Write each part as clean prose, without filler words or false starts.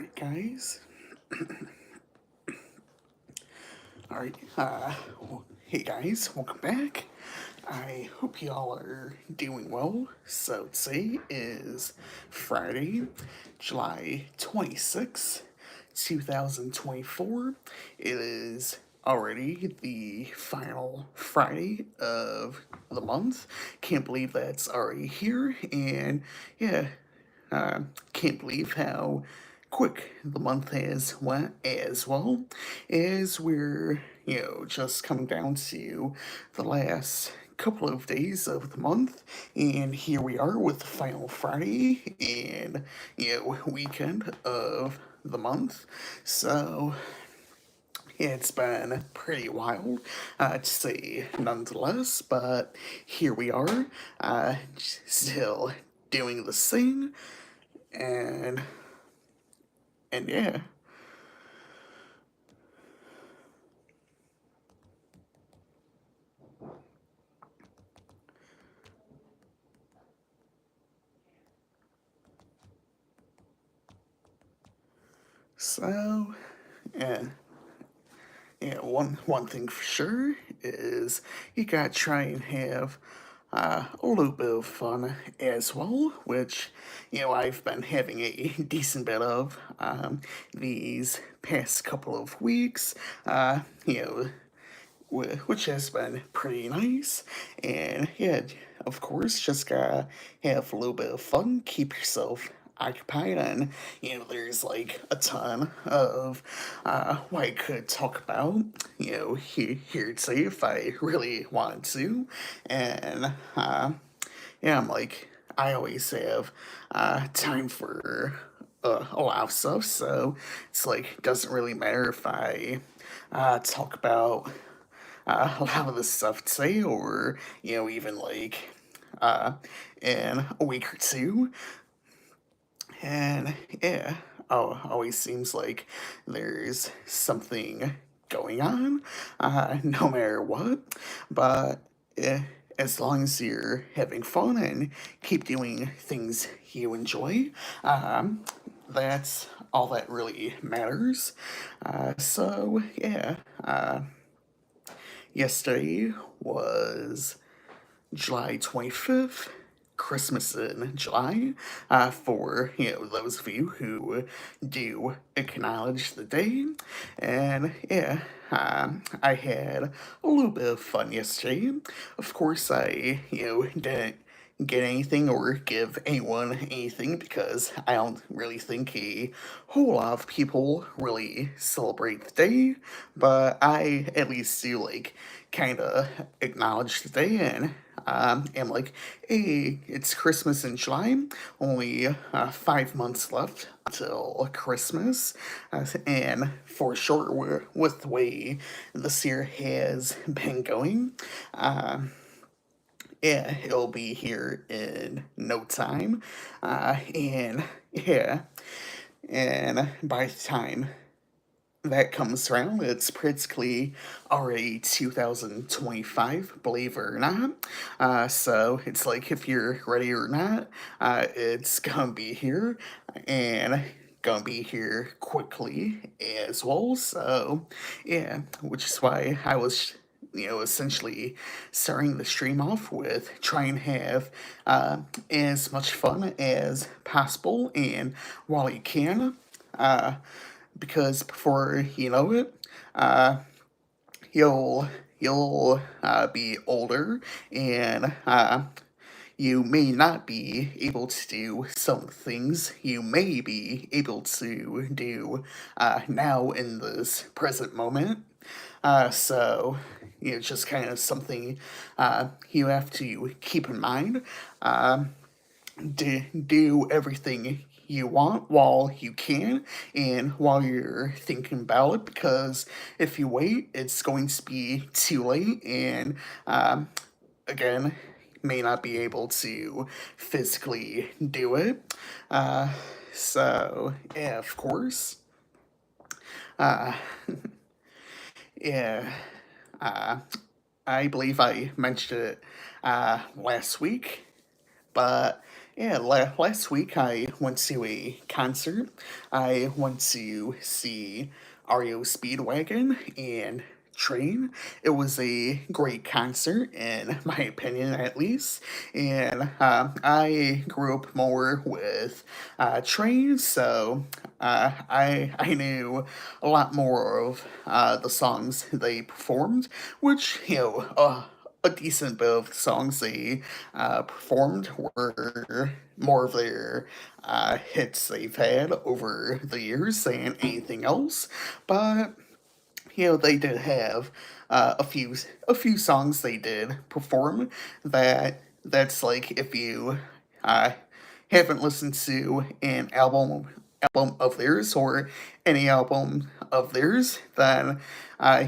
Alright, guys. Alright, hey guys, welcome back. I hope y'all are doing well. So today is Friday, July 26th, 2024. It is already the final Friday of the month. Can't believe that's already here, and yeah, can't believe how quick the month has went as well, as we're, just coming down to the last couple of days of the month, and here we are with the final Friday and, weekend of the month. So, yeah, it's been pretty wild, to say nonetheless, but here we are, still doing the same, and yeah. So yeah, one thing for sure is you gotta try and have a little bit of fun as well, which I've been having a decent bit of these past couple of weeks. Which has been pretty nice. And yeah, of course, just gotta have a little bit of fun, keep yourself occupied, and there's like a ton of what I could talk about, here today if I really wanted to. And yeah, I always have time for a lot of stuff, so it's like, doesn't really matter if I talk about a lot of the stuff today, or even like uh, in a week or two. And yeah, always seems like there's something going on, no matter what. But yeah, as long as you're having fun and keep doing things you enjoy, that's all that really matters. So yeah, yesterday was July 25th, Christmas in July, for, those of you who do acknowledge the day. And yeah, I had a little bit of fun yesterday. Of course, I, didn't get anything or give anyone anything because I don't really think a whole lot of people really celebrate the day, but I at least do like kind of acknowledge the day, and am like, hey, it's Christmas in July, only 5 months left until Christmas, and for sure, with the way this year has been going, yeah, it'll be here in no time. And yeah, and by the time that comes around, it's practically already 2025, believe it or not. So it's like, if you're ready or not, it's gonna be here, and gonna be here quickly as well. So yeah, which is why I was, essentially starting the stream off with try and have as much fun as possible, and while you can, uh, because before you know it, uh, you'll be older, and you may not be able to do some things you may be able to do now in this present moment. So, just kind of something you have to keep in mind. Do everything you want while you can, and while you're thinking about it, because if you wait, it's going to be too late, and again, may not be able to physically do it. Uh, so, yeah, of course. Uh, yeah, uh, I believe I mentioned it last week, but Yeah, last week I went to a concert. I went to see REO Speedwagon and Train. It was a great concert, in my opinion, at least. And I grew up more with Train, so I knew a lot more of the songs they performed, which a decent bit of the songs they performed were more of their hits they've had over the years than anything else. But they did have a few songs they did perform that's like if you uh, haven't listened to an album of theirs or any album of theirs, then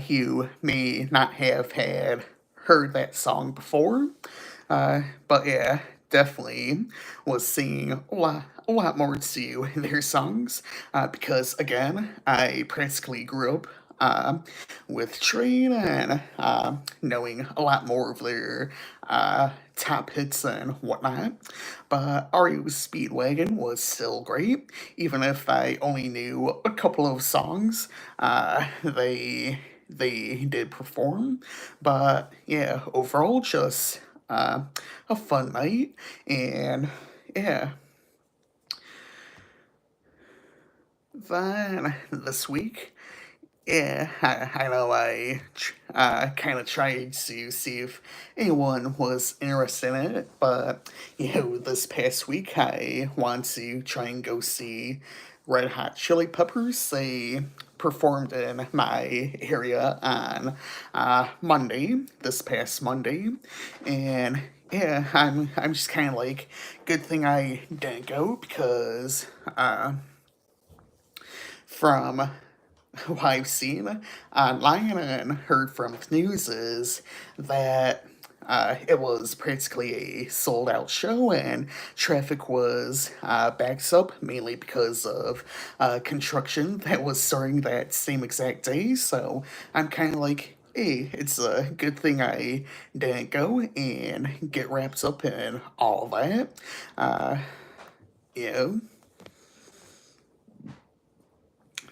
you may not have had heard that song before. But yeah, definitely was singing a lot more to their songs because again, I practically grew up with Train and knowing a lot more of their top hits and whatnot. But REO Speedwagon was still great, even if I only knew a couple of songs. They did perform, but yeah, overall, just a fun night, and yeah. Then this week, yeah, I know kind of tried to see if anyone was interested in it, but this past week I want to try and go see Red Hot Chili Peppers. They performed in my area on Monday, this past Monday, and yeah, I'm just kind of like, good thing I didn't go because from what I've seen online and heard from the news is that it was practically a sold out show and traffic was backed up mainly because of construction that was starting that same exact day. So I'm kind of like, hey, it's a good thing I didn't go and get wrapped up in all that. Uh, you know,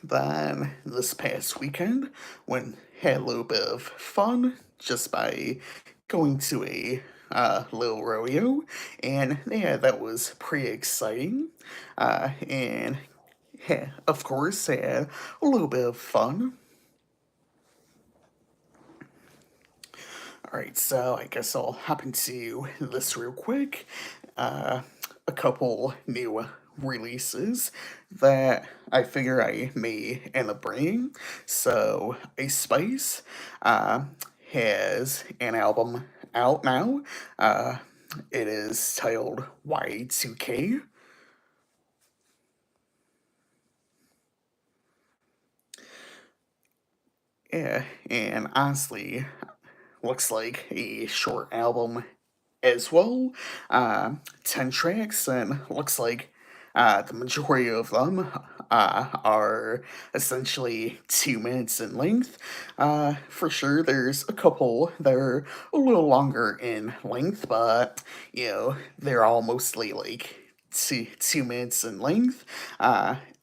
Then this past weekend, when had a little bit of fun just by going to a little rodeo, and yeah, that was pretty exciting. And yeah, of course, had a little bit of fun. All right, so I guess I'll hop into this real quick. Uh, a couple new releases that I figure I may end up bringing. So, Ice Spice has an album out now. Uh, it is titled Y2K. Yeah, and honestly, looks like a short album as well. 10 tracks, and looks like the majority of them are essentially 2 minutes in length. For sure, there's a couple that are a little longer in length, but they're all mostly like 2 minutes in length.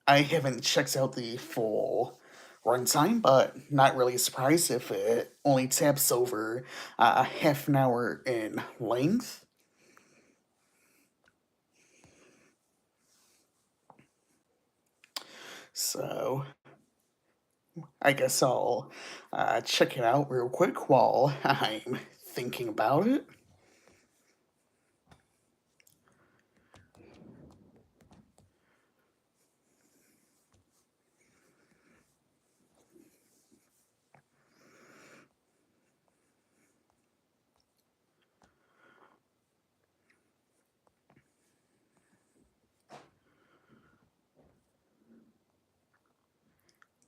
I haven't checked out the full runtime, but not really surprised if it only taps over half an hour in length. So I guess I'll check it out real quick while I'm thinking about it.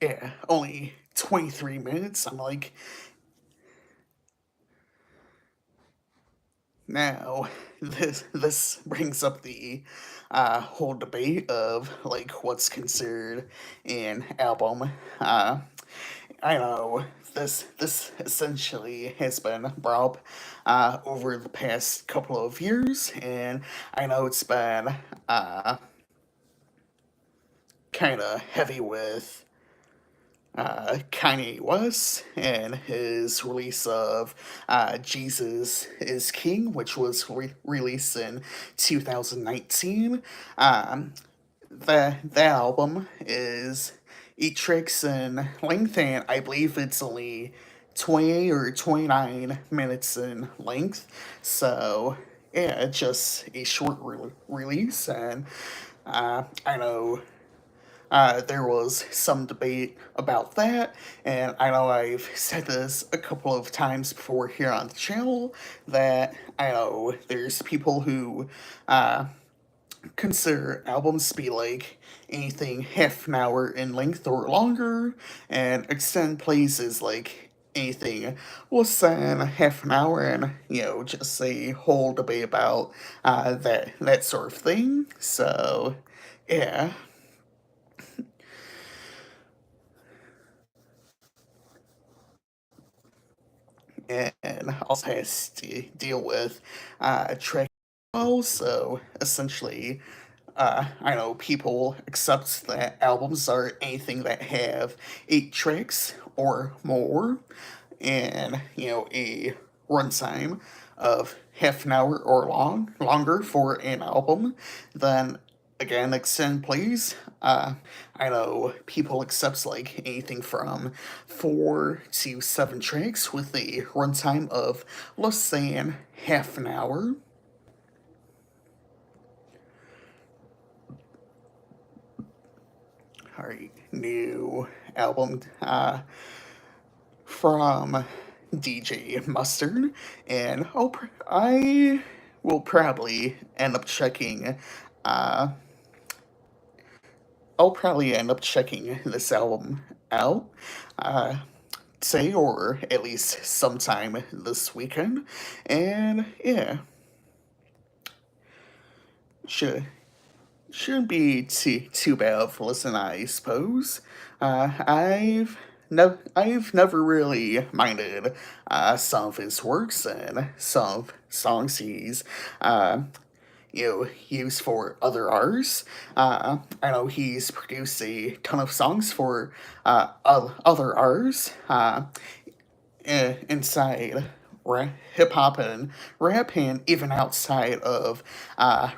Yeah, only 23 minutes. I'm like, now this brings up the whole debate of like what's considered an album. Uh, I know this essentially has been brought up over the past couple of years, and I know it's been uh, kind of heavy with Kanye West and his release of Jesus is King, which was released in 2019. Um, that album is 8 tracks in length, and I believe it's only 20 or 29 minutes in length. So yeah, just a short release, and I know there was some debate about that, and I know I've said this a couple of times before here on the channel that I know there's people who uh, consider albums to be like anything half an hour in length or longer, and extend plays is like anything less than half an hour, and just a whole debate about that sort of thing. So, yeah. And also has to deal with track. Also, essentially, I know people accept that albums are anything that have 8 tracks or more, and a runtime of half an hour or longer for an album. Then again, extend please. I know people accept like anything from 4 to 7 tracks with a runtime of less than half an hour. All right, new album from DJ Mustard, and I will probably end up checking. Uh, I'll probably end up checking this album out. Uh, Say, or at least sometime this weekend, and yeah, should shouldn't be too bad of a listen, I suppose. I've never really minded some of his works and some of songs he's uh, used for other artists. I know he's produced a ton of songs for other artists. Inside hip hop and rap, and even outside of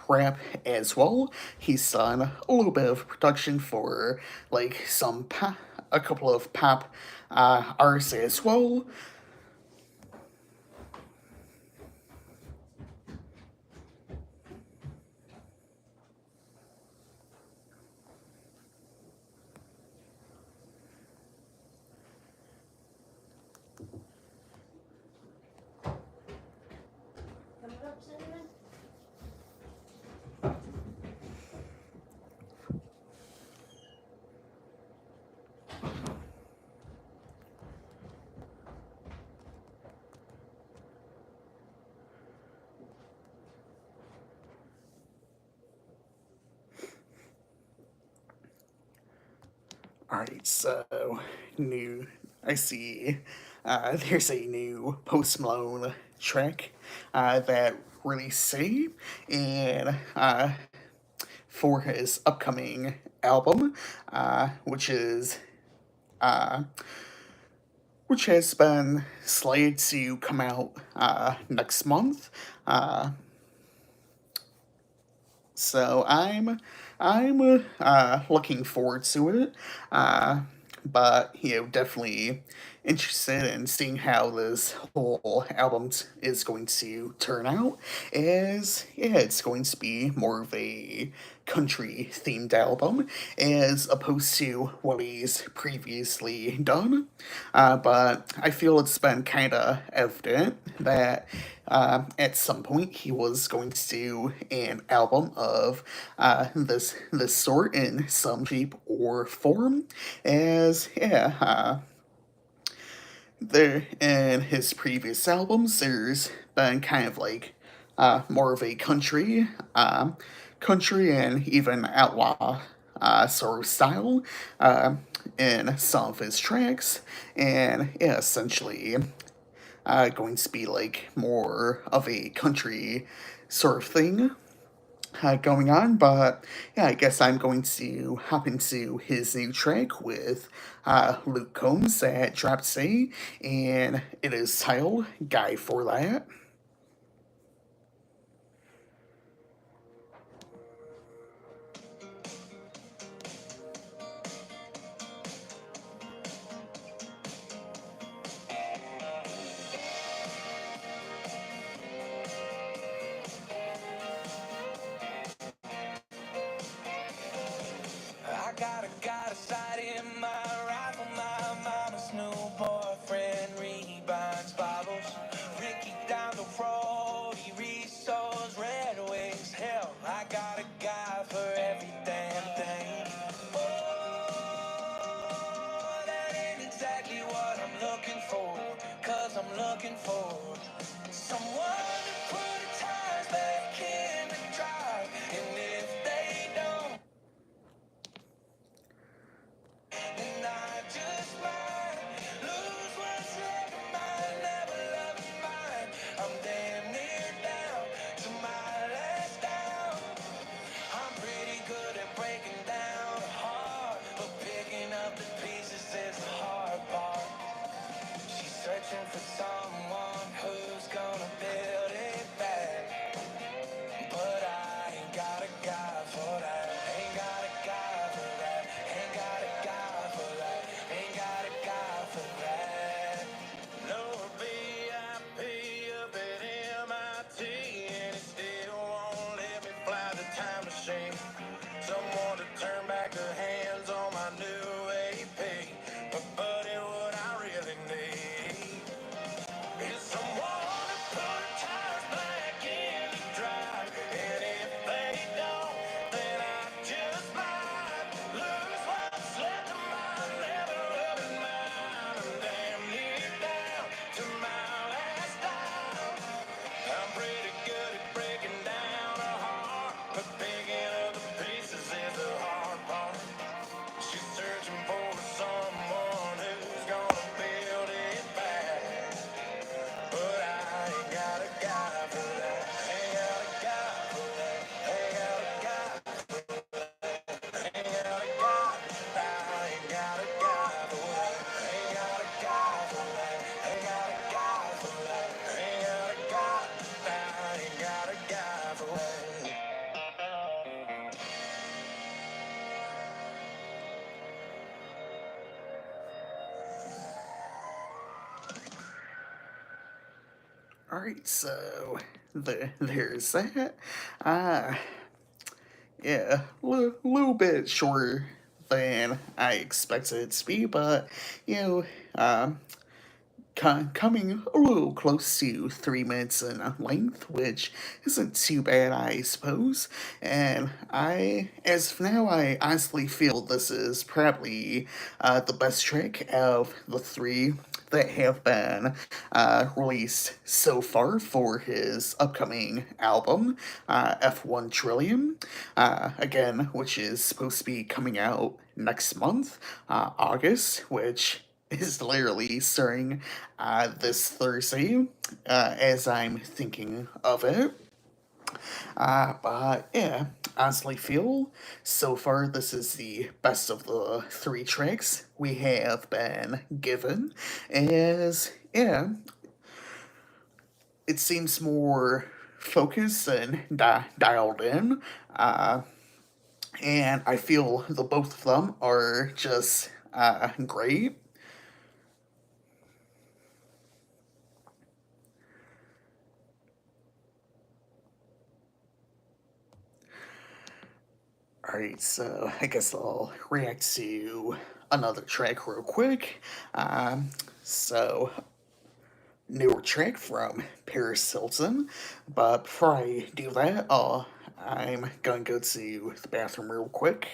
rap as well. He's done a little bit of production for like a couple of pop artists as well. Alright, so new. I see. There's a new Post Malone track that released City, and for his upcoming album, which is uh, which has been slated to come out next month. Uh, so I'm looking forward to it. But definitely interested in seeing how this whole album is going to turn out. As yeah, it's going to be more of a country themed album as opposed to what he's previously done. But I feel it's been kind of evident that at some point he was going to do an album of this sort in some shape or form. As yeah, there in his previous albums, there's been kind of like more of a country and even outlaw sort of style. in some of his tracks, and yeah, essentially going to be like more of a country sort of thing going on. But yeah, I guess I'm going to hop into his new track with Luke Combs that dropped today, and it is titled Guy for That. I got a sight in my rifle, my mama's new boyfriend rebinds Bibles. Ricky down the road, he restores Red Wings. Hell, I got a guy for every damn thing. Oh, that ain't exactly what I'm looking for, cause I'm looking for someone to put the tires back in the drive. And if they don't, and I just might lose what's left of mine, never loving mine. I'm damn near down to my last down. I'm pretty good at breaking down a heart, but picking up the pieces is the hard part. She's searching for someone who's gonna build it back. But I ain't got a guy for that. Ain't got a guy for that. Ain't got a guy for that. Ain't got a guy for that. No VIP up at MIT, and it still won't let me fly the time machine. Someone to turn back the hands on my new AP. But buddy, what I really need is someone to put tires back in the drive. And if they don't, then I just might lose what's left of my leather up in mine. I'm damn near down to my last dime. I'm pretty good at breaking down a heart, but picking up the pieces is the hard part. She's searching for someone who's gonna build it back. But I ain't got a guy for that. Ain't got a guy for that. Ain't got a guy. Ain't got a guy. I ain't got a guy for that. Ain't got a guy for that. Ain't got a guy for that. Ain't got a guy. I ain't got a guy for that. All right, so there's that. Uh, yeah, little bit shorter than I expected it to be, but you know, um, coming a little close to 3 minutes in length, which isn't too bad, I suppose. And as of now, I honestly feel this is probably the best track of the three that have been released so far for his upcoming album, F1 Trillium, again, which is supposed to be coming out next month, August, which is literally starting this Thursday as I'm thinking of it. But yeah, honestly feel so far this is the best of the three tracks we have been given. As yeah, it seems more focused and dialed in. Uh, and I feel the both of them are just great. Alright, so I guess I'll react to another track real quick. Um, so, Newer track from Paris Hilton. But before I do that, I'm gonna go to the bathroom real quick.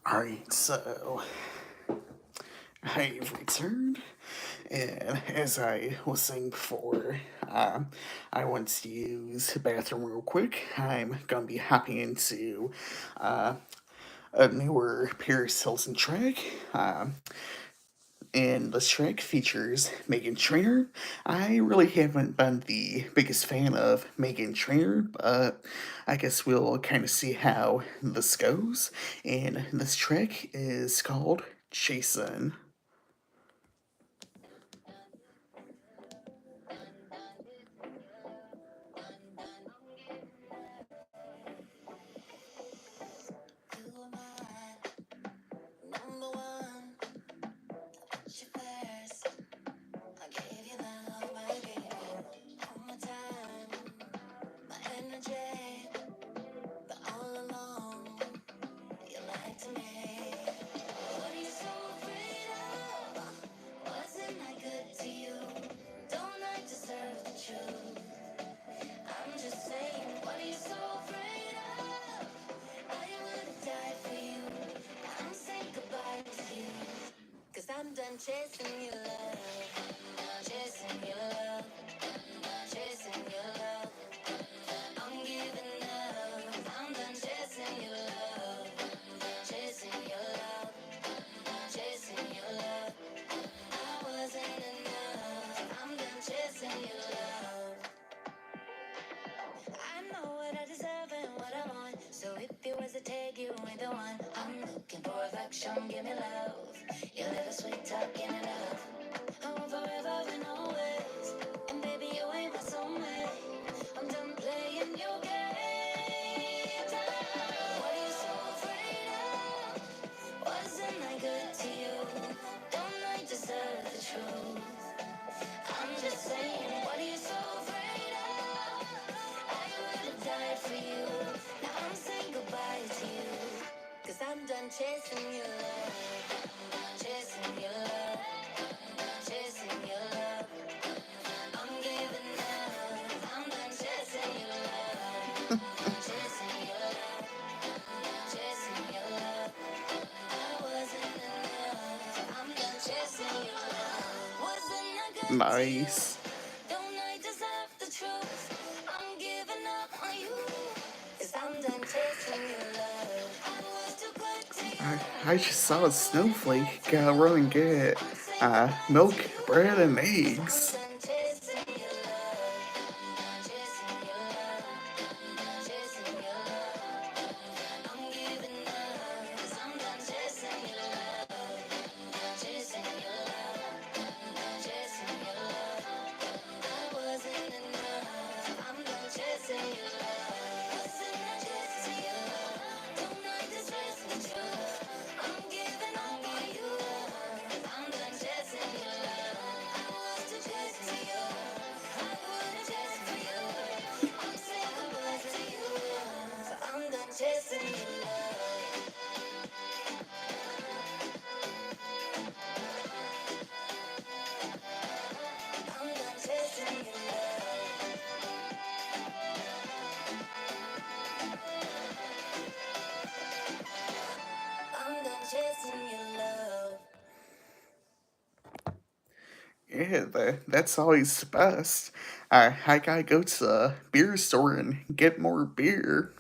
Alright, so I've returned, and as I was saying before, I went to use the bathroom real quick. I'm gonna be hopping into uh, a newer Paris Hilton track. And this track features Megan Trainor. I really haven't been the biggest fan of Megan Trainor, but I guess we'll kind of see how this goes. And this track is called Chasin'. You were my number one. Put you first. I gave you the love I gave you. All my time, my energy, but all along you lied to me. What are you so afraid of? Wasn't I good to you? Don't I deserve the truth? I'm just saying, what are you so afraid of? I would've died for you. I'm saying goodbye to you. Cause I'm done chasing your love. Chasing your love. Chasing your love. I'm giving up. I'm done chasing your love. Chasing your love. Chasing your love. I wasn't enough. I'm done chasing your love. I know what I deserve and what I want. So if you was to take, you ain't the one. I'm looking for affection, give me love. Your little sweet talking enough. I want forever and always. And baby, you ain't my soulmate. I'm done playing your games. What are you so afraid of? Wasn't I good to you? Don't I deserve the truth? I'm just saying, what are you so afraid of? I would've died for you. Now I'm saying goodbye to you. Cause I'm done chasing your love. Chasing your love. Chasing your love. I'm giving up. I'm done chasing your love. Chasing your love. Chasing your love. I wasn't enough. I'm done chasing your love. Wasn't I good to you? Nice. Don't I deserve the truth? I'm giving up on you. Cause I'm done chasing your love. I was too good to I just saw a you. I would've died snowflake for you. run and get I'm saying goodbye to milk, you. bread, and Cause I'm eggs. done chasing your love. Chasing your love. Chasing your love. I'm giving up. Cause I'm done chasing your love. Chasing your love. Chasing your love. I wasn't enough. I'm done chasing your love. Wasn't I chasing your love? Don't I deserve the truth? I'm giving up on you. I'm done chasing your love. I was too good to you. I would've chased for you. I'm saying goodbye to you. So I'm done chasing your love. I'm done chasing your love. I'm done chasing your love. Yeah, that's always the best. I gotta go to the beer store and get more beer.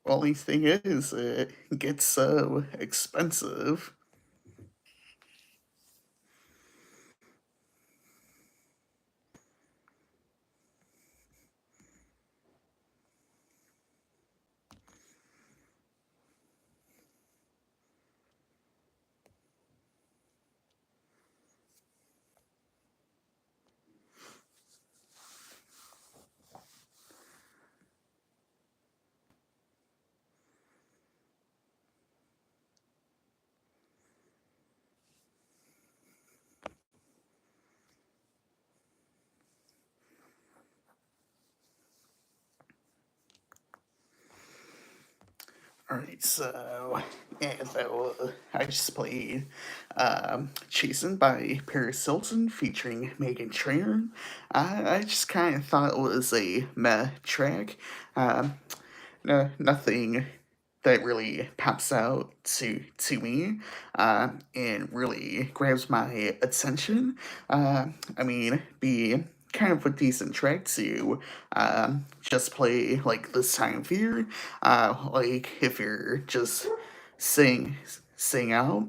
Only thing is, it gets so expensive. Alright, so yeah, I just played Chastened by Paris Hilton featuring Megan Trainor. I just kind of thought it was a meh track. Um, no, nothing that really pops out to me and really grabs my attention. I mean, be kind of a decent track to just play like this time of year. Like if you're just sing sing out,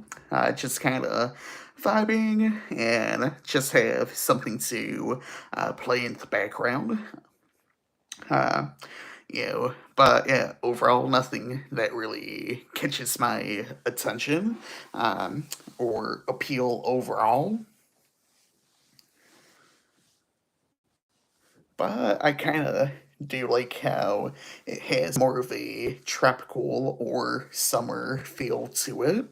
just kind of vibing and just have something to play in the background. Uh, but yeah, overall, nothing that really catches my attention or appeal overall. But I kind of do like how it has more of a tropical or summer feel to it.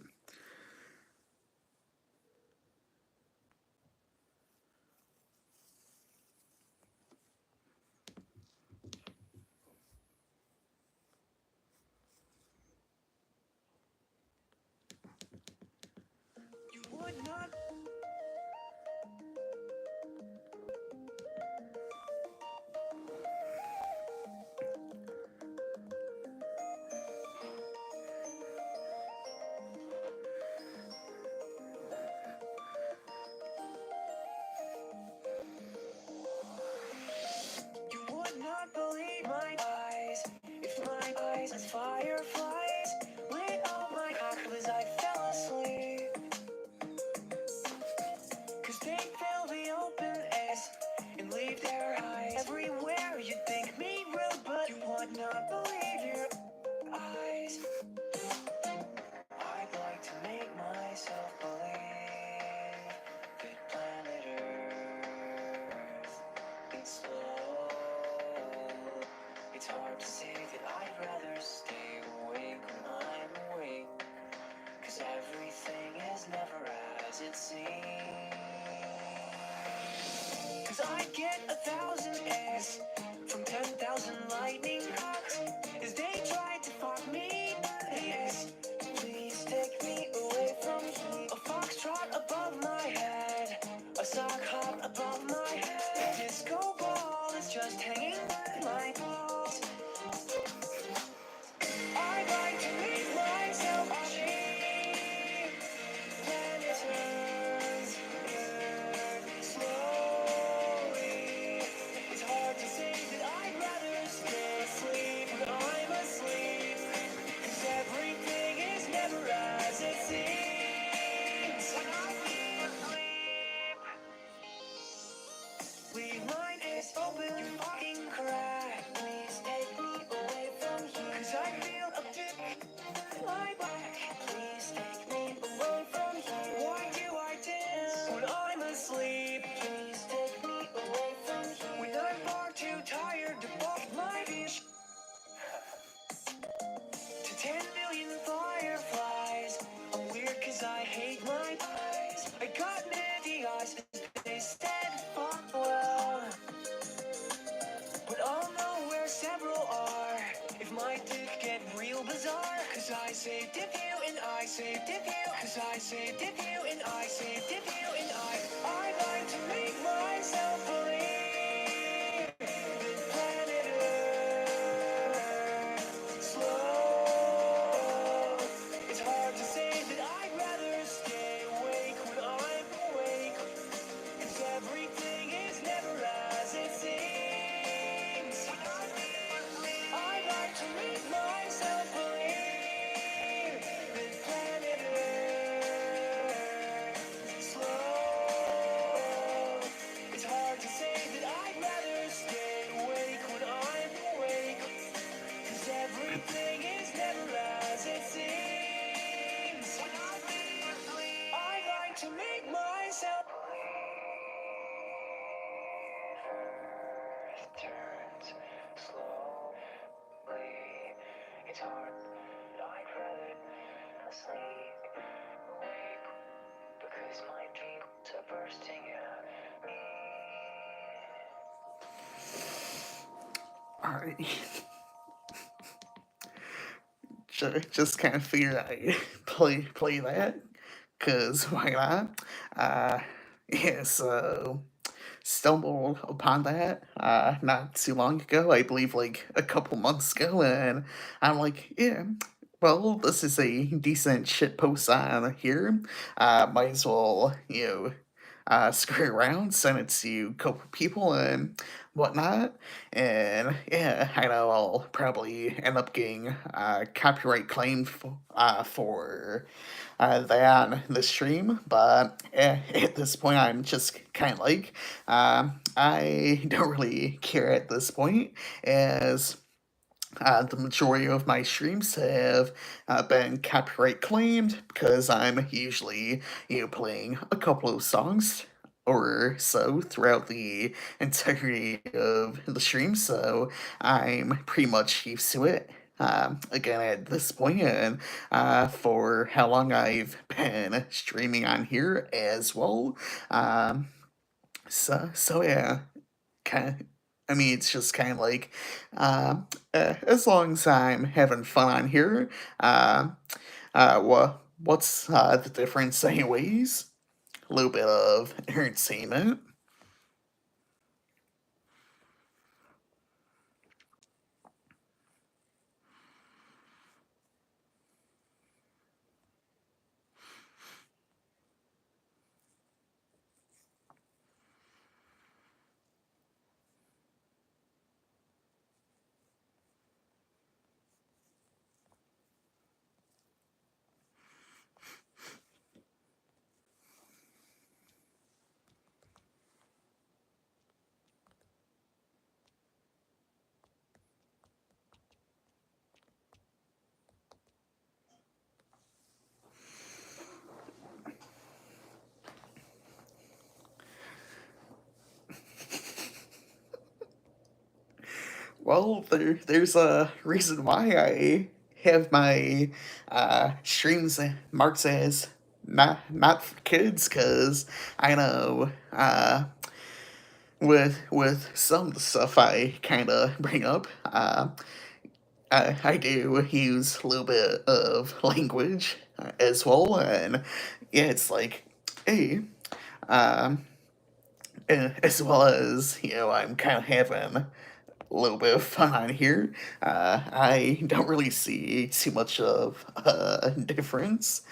You would not. You would not believe my eyes if my eyes as fireflies lit up my heart as I fell asleep. 'Cause they fill the open air and leave their eyes everywhere. You'd think me rude, but you would not believe your eyes. I'd like to make myself believe that planet Earth is slow. It's hard to say that I'd rather stay awake when I'm awake, 'cause everything is never as it seems. 'Cause I get 1,000 A's from 10,000 lightning hawks as they try to fuck me. Yes, please take me away from here. A foxtrot above my head, a sock hop above my head. A disco ball is just hanging by my balls. I'd like to make myself cheap. Planet Earth, slowly. It's hard to say that I'd rather stay asleep when I'm asleep, 'cause everything is never as it seems. When I'm asleep, leave mine is open, you fucking crack. Please take me away from here, 'cause I feel a bit my back. Please take me away from here. Why do I dance when I'm asleep? Please take me away from here. When I'm far too tired to buff my fish. To 10 million fireflies, I'm weird 'cause I hate my eyes. I got many eyes, they said fuck well, but I'll know where several are if my dick get real bizarre. 'Cause I saved if you and I saved if you, 'cause I saved if you and I saved if you and I'd like to make myself believe that planet Earth slow. It's hard to say that I'd rather stay awake when I'm awake, 'cause everything is never as it seems. I'd like to make myself believe that planet Earth slow. It's hard to say that I'd rather stay awake when I'm awake, 'cause everything is never as it seems. I'd like to make myself Earth turns slowly. It's hard. I'd rather asleep, awake, because my dreams are bursting at me. Alright. just kind of figured I'd play that, cause why not? Uh, yeah, so stumbled upon that not too long ago. I believe like a couple months ago, and I'm like, yeah. Well, this is a decent shit post on here. Might as well, screw around, send it to a couple people and whatnot. And yeah, I know I'll probably end up getting copyright claimed for that on the stream, but at this point, I'm just kind of like, I don't really care at this point, as the majority of my streams have been copyright claimed because I'm usually, playing a couple of songs or so throughout the entirety of the stream, so I'm pretty much used to it. Again, at this point, and for how long I've been streaming on here as well. Um, so yeah, kind I mean, it's just kind of like, uh, as long as I'm having fun on here, uh, what's the difference, anyways? A little bit of entertainment. Well, there's a reason why I have my streams marked as not for kids, because I know with some of the stuff I kind of bring up, I do use a little bit of language as well, and yeah, it's like, hey, um, as well as I'm kind of having a little bit of fun on here. I don't really see too much of a difference,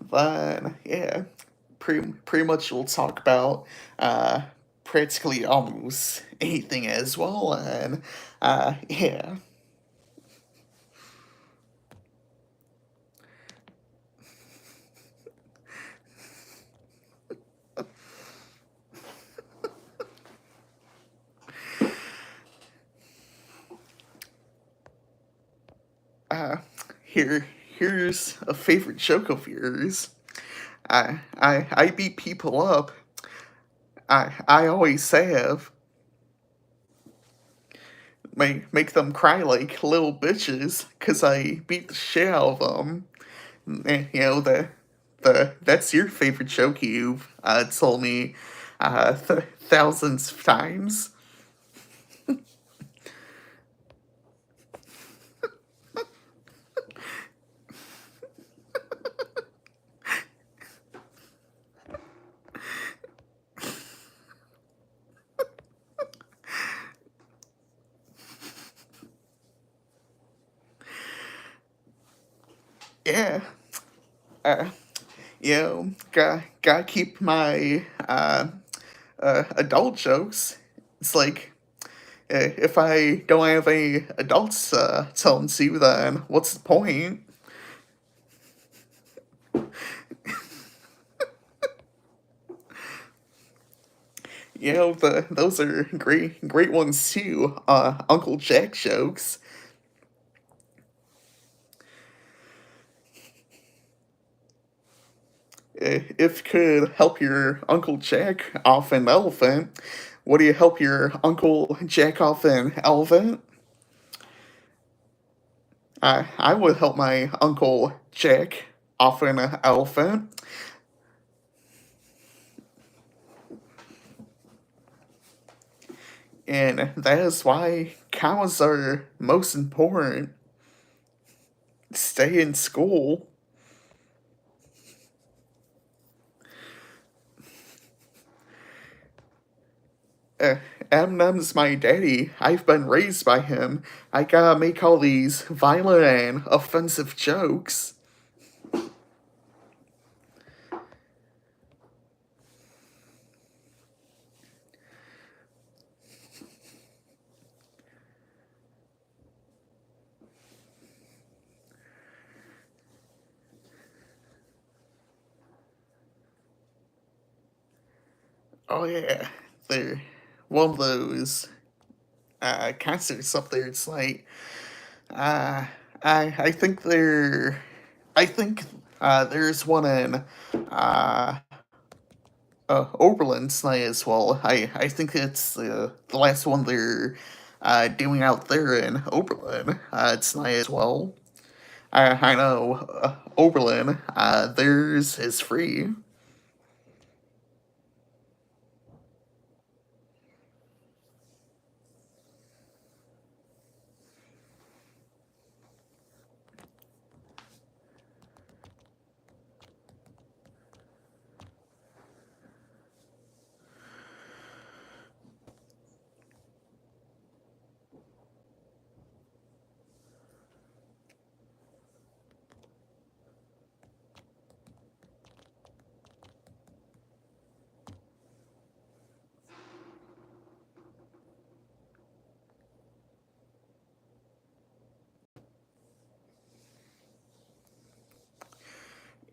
but yeah, pretty much we'll talk about uh, practically almost anything as well, and yeah. Uh, here's a favorite joke of yours. I beat people up. I always have. Make them cry like little bitches, 'cause I beat the shit out of them. That's your favorite joke you've told me thousands of times. Yeah. Uh, gotta keep my adult jokes. It's like, if I don't have any adults tell them to, then what's the point? Those are great ones too. Uncle Jack jokes. If could help your Uncle Jack off an elephant, would you help your Uncle Jack off an elephant? I would help my Uncle Jack off an elephant. And that is why cows are most important. Stay in school. Uh, Eminem's my daddy. I've been raised by him. I gotta make all these violent and offensive jokes. Oh yeah, they're one of those concerts up there. It's like uh, I think I think there's one in uh, Oberlin tonight as well. I think it's the last one they're doing out there in Oberlin tonight as well. I know Oberlin, theirs is free.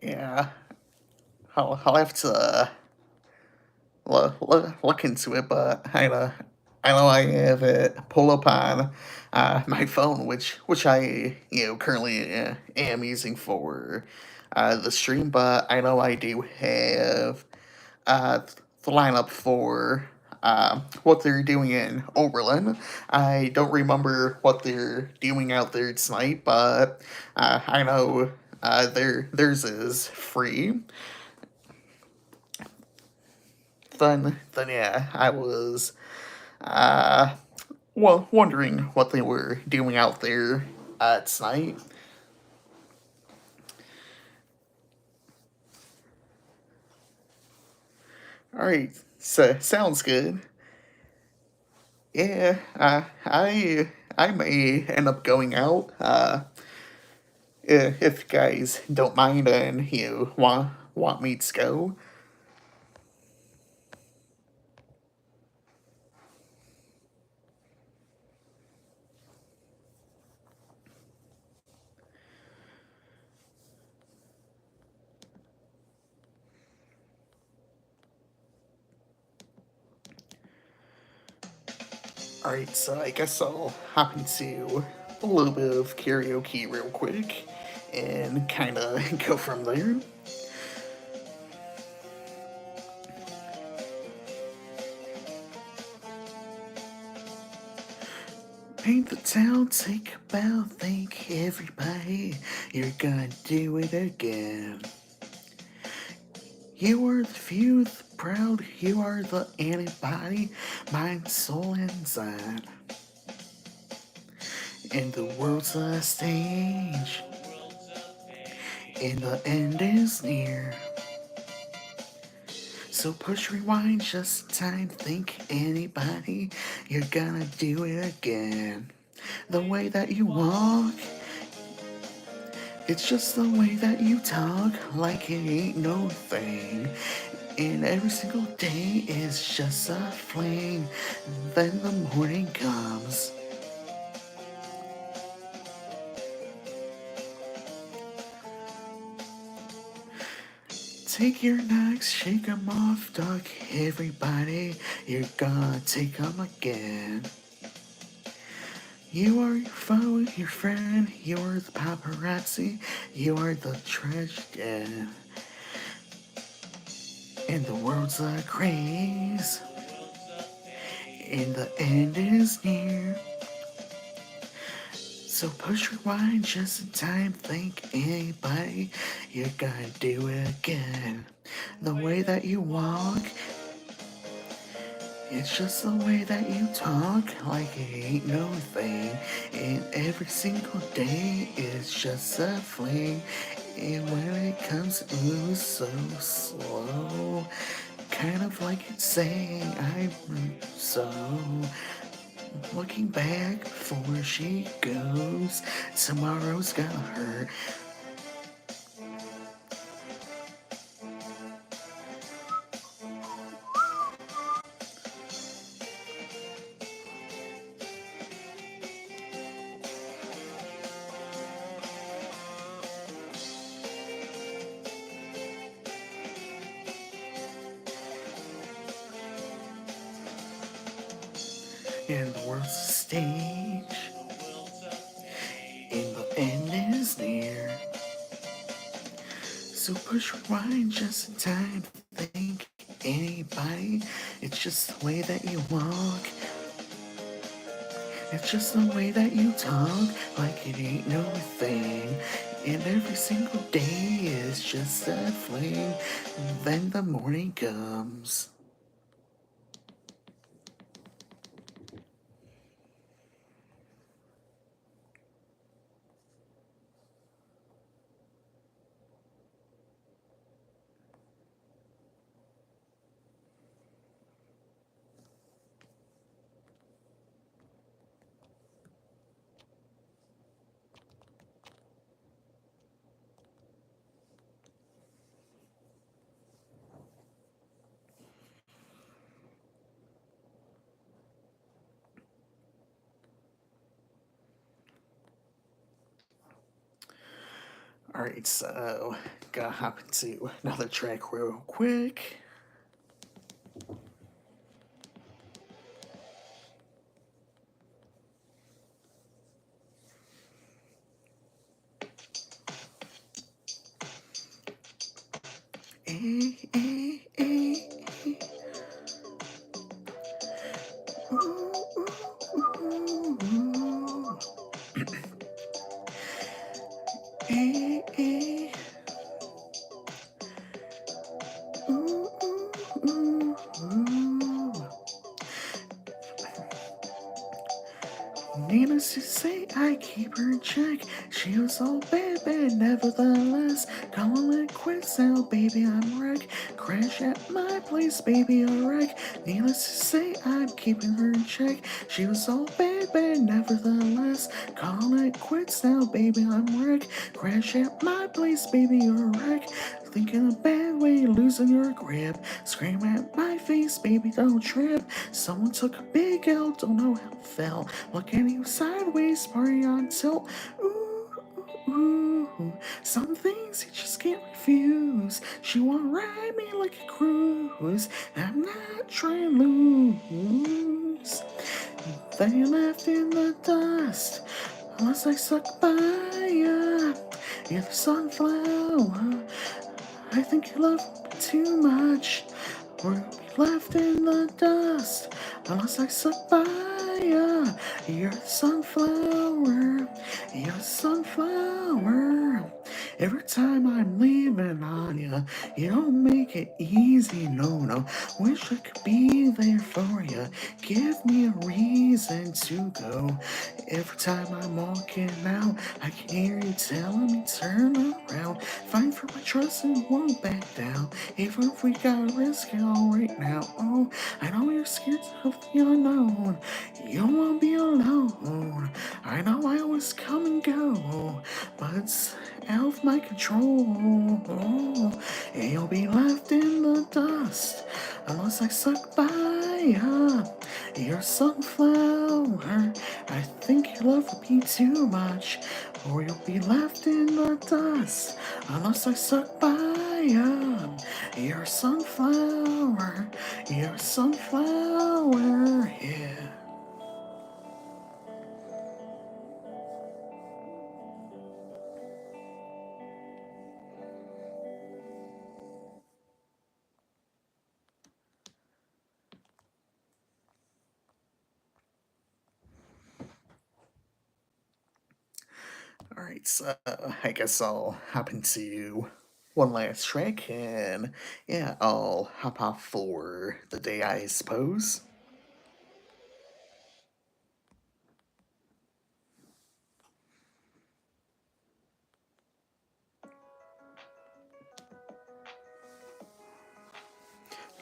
Yeah, I'll have to look into it, but I know I have it pull up on my phone, which I currently am using for the stream. But I know I do have the lineup for what they're doing in Oberlin. I don't remember what they're doing out there tonight, but I know theirs is free. Then yeah, I was uh, well wondering what they were doing out there tonight. All right, so sounds good. Yeah, I may end up going out. If you guys don't mind and you want me to go. All right, so I guess I'll hop into a little bit of karaoke real quick and kind of go from there. Paint the town, take a bow, thank everybody. You're gonna do it again. You are the few, the proud, you are the anybody, mind, soul, inside. And the world's a stage, and the end is near. So push rewind just in time, think anybody, you're gonna do it again. The way that you walk, it's just the way that you talk, like it ain't no thing. And every single day is just a fling. Then the morning comes. Take your knocks, shake 'em off, dog. Everybody, you're gonna take 'em again. You are your foe, your friend, you're the paparazzi, you are the trash can. And the world's a craze, and the end is near. So push rewind just in time, think anybody, you're gonna do it again. The way that you walk, It's just the way that you talk, like it ain't no thing. And every single day is just a fling. And when it comes, ooh, so slow. Kind of like it's saying I'm so. Looking back before she goes, tomorrow's gonna hurt. And the world's a stage, and the end is near. So push rewind just in time to thank anybody. It's just the way that you walk. It's just the way that you talk, like it ain't no thing. And every single day is just a fling. Then the morning comes. Alright, so gotta hop into another track real quick. Eh, eh, eh, ooh, ooh, ooh, eh, eh, ooh, ooh, ooh. Needless to say, I keep her in check. She was all bad, but nevertheless, calling it quits now, baby, I'm wreck. Crash at my place, baby, a wreck. Needless to say, I'm keeping her in check. She was all bad, but nevertheless, calling it quits now, baby, I'm wreck. Crash at my place, baby, you're a wreck. Thinking a bad way, losing your grip. Scream at my face, baby, don't trip. Someone took a big L, don't know how it fell. Look at you sideways, party on tilt. Ooh, ooh, ooh. Some things you just can't refuse. She wanna ride me like a cruise. I'm not trying to lose. They left in the dust. Unless I suck by ya. You're the sunflower. I think you love me too much. Or you'll be left in the dust. Unless I suck by ya. You're the sunflower. You're the sunflower. Every time I'm leaving on ya, you don't make it easy, no, no. Wish I could be there for ya. Give me a reason to go. Every time I'm walking out, I can hear you telling me turn around. Fight for my trust and won't back down. Even if we gotta risk it all right now. Oh, I know you're scared of the unknown. You don't wanna be alone. I know I always come and go, but it's out of my control. And you'll be left in the dust unless I suck by ya. You're a sunflower. I think your love will be too much, or you'll be left in the dust unless I suck by ya. You're a sunflower. You're a sunflower. Yeah. All right, so I guess I'll hop into one last track and yeah, I'll hop off for the day, I suppose.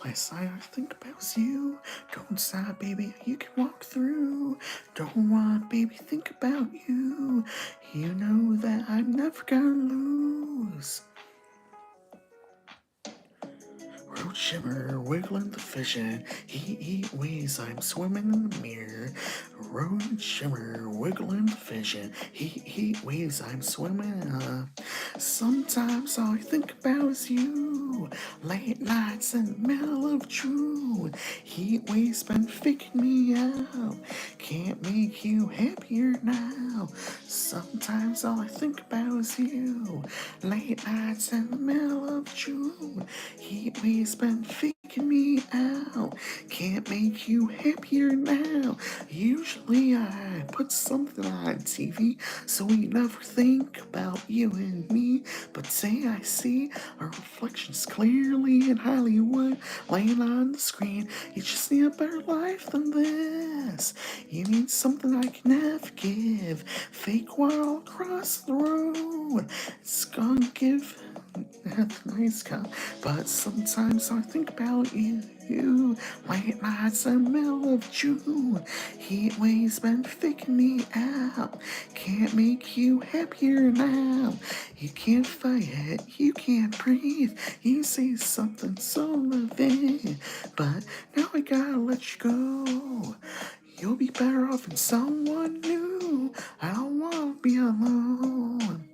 last night I think about you. Don't stop, baby, you can walk through. Don't want, baby, think about you. You know that I'm never gonna lose. Road shimmer, wiggling the vision. He ways, I'm swimming in the mirror. Road shimmer, wiggling the vision. He ways, I'm swimming. Sometimes all I think about is you. Late nights in the middle of June. Heat waves been faking me out. Can't make you happier now. Sometimes all I think about is you. Late nights in the middle of June. Heat waves been faking me out. Can't make you happier now. Usually I put something on TV so we never think about you and me. But say I see our reflections clearly in Hollywood laying on the screen. You just need a better life than this. You need something I can never give. Fake while across the road. It's gonna give a nice cup. But sometimes I think about you. Late nights in the middle of June. Heat waves been faking me out. Can't make you happier now. You can't fight it, you can't breathe. You say something so living. But now I gotta let you go. You'll be better off in someone new. I don't wanna be alone.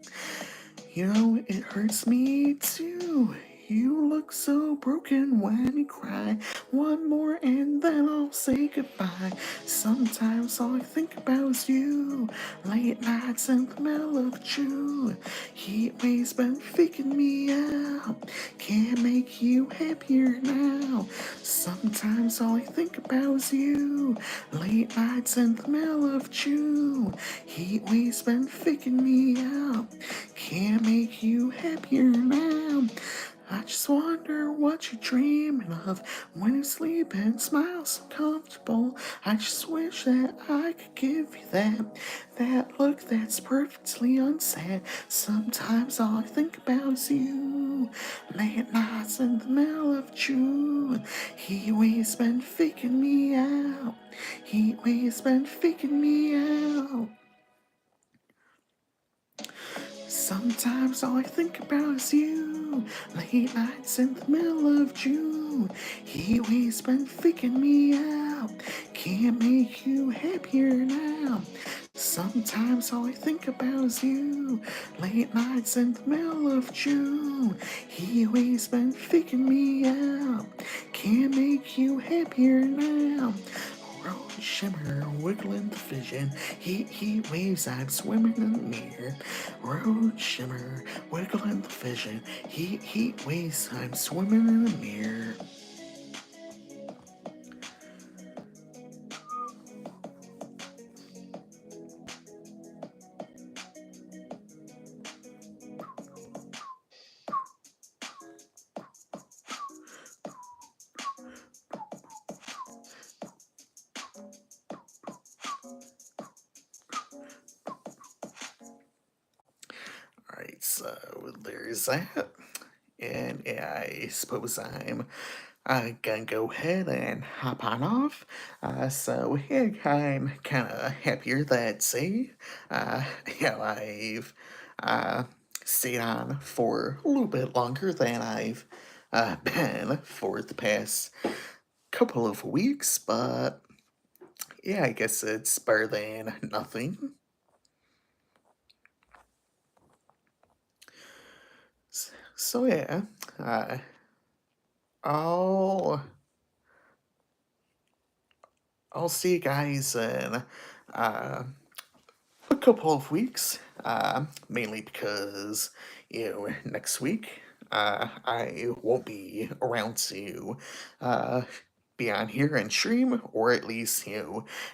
You know, it hurts me too. You look so broken when you cry. One more and then I'll say goodbye. Sometimes all I think about is you. Late nights in the middle of June. Heat waves been faking me out. Can't make you happier now. Sometimes all I think about is you. Late nights in the middle of June. Heat waves been faking me out. Can't make you happier now. I just wonder what you're dreaming of when you sleep and smile so comfortable. I just wish that I could give you that look that's perfectly unsaid. Sometimes all I think about is you. Late nights in the middle of June. Heat waves been faking me out. Heat waves been faking me out. Sometimes all I think about is you. Late nights in the middle of June. Heat waves been faking me out. Can't make you happier now. Sometimes all I think about is you. Late nights in the middle of June. Heat waves been faking me out. Can't make you happier now. Road shimmer, wiggling the vision. Heat waves, I'm swimming in the mirror. Road shimmer, wiggling the vision. Heat waves, I'm swimming in the mirror. Alright, so there's that. And yeah, I suppose I'm gonna go ahead and hop on off. So yeah, I'm kind of happier that say, yeah, I've uh, stayed on for a little bit longer than I've been for the past couple of weeks, but yeah, I guess it's better than nothing. So yeah, uh, I'll I'll see you guys in uh, a couple of weeks, mainly because, next week I won't be around to uh, be on here and stream, or at least,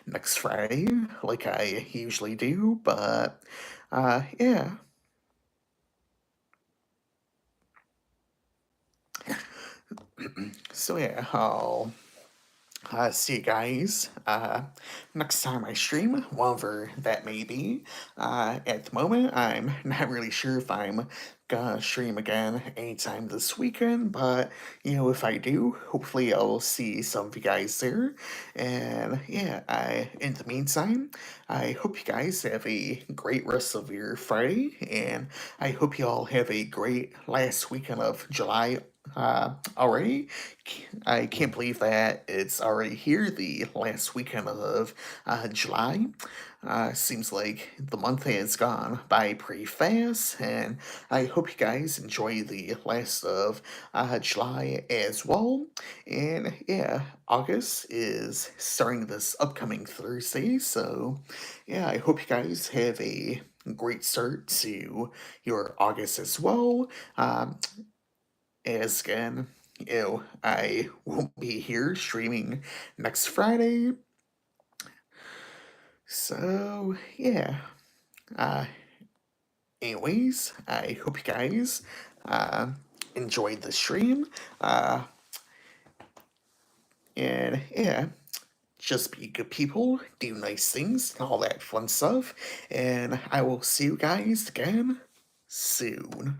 next Friday, like I usually do, but yeah. So yeah, See you guys next time I stream, whenever that may be. At the moment, I'm not really sure if I'm gonna stream again anytime this weekend, but if I do, hopefully I'll see some of you guys there. And yeah, in the meantime, I hope you guys have a great rest of your Friday, and I hope you all have a great last weekend of July already. I can't believe that it's already here, the last weekend of July. Seems like the month has gone by pretty fast, and I hope you guys enjoy the last of July as well. And yeah, August is starting this upcoming Thursday, so yeah, I hope you guys have a great start to your August as well. As again, I won't be here streaming next Friday. So yeah. Uh anyways, I hope you guys uh enjoyed the stream. Uh and yeah, just be good people, do nice things, and all that fun stuff. And I will see you guys again soon.